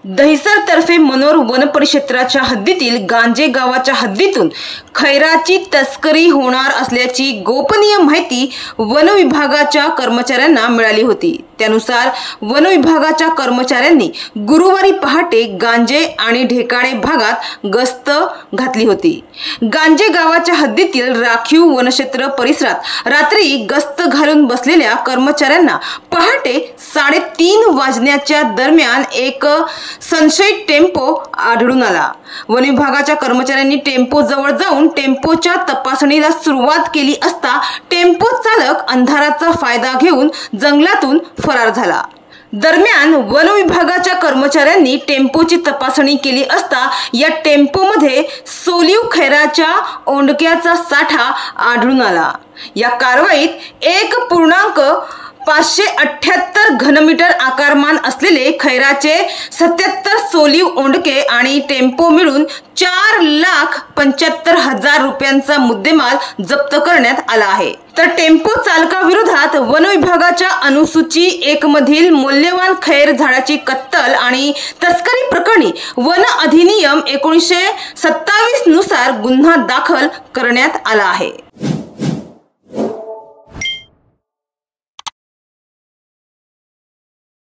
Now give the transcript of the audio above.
दहिसर तर्फे मनोर वन परिक्षेत्राच्या हद्दीतील गांजे गावाच्या हद्दीतून खैराची तस्करी होणार असल्याची गोपनीय माहिती वन विभागाच्या कर्मचाऱ्यांना मिळाली होती। त्यानुसार वन विभागाच्या कर्मचाऱ्यांनी गुरुवारी पहाटे गांजे आणि ढेकाळे भागात गस्त घातली होती। गांजे गावाच्या हद्दीतील राखीव वनक्षेत्र परिसरात रात्री गस्त घालून बसलेल्या कर्मचाऱ्यांना पहाटे 3:30 वाजण्याच्या दरम्यान एक संशयित टेम्पो आढळून आला। वन विभागाच्या कर्मचाऱ्यांनी टेम्पो जवळ जाऊन टेम्पोच्या तपासणीला सुरुवात केली असता टेम्पो चालक अंधाराचा फायदा घेऊन जंगलातून फरार झाला। दरम्यान वन विभागाच्या कर्मचाऱ्यांनी टेम्पोची तपासणी केली असता या टेम्पोमध्ये सोलिव खैराच्या ओंडक्याचा साठा आढळून आला। या कारवाईत 1.578 घनमीटर आकारमान असलेले खैराचे 77 सोलिव ओंडके आणि टेम्पो मिळून 4,75,000 रुपयांचा मुद्देमाल जप्त करण्यात आला आहे। तर टेम्पो चालकाविरोधात वन विभागाच्या अनुसूची 1 मधील मौल्यवान खैर झाडाची कत्तल आणि तस्करी प्रकरणी वन अधिनियम 1927 नुसार गुन्हा दाखल करण्यात आला आहे।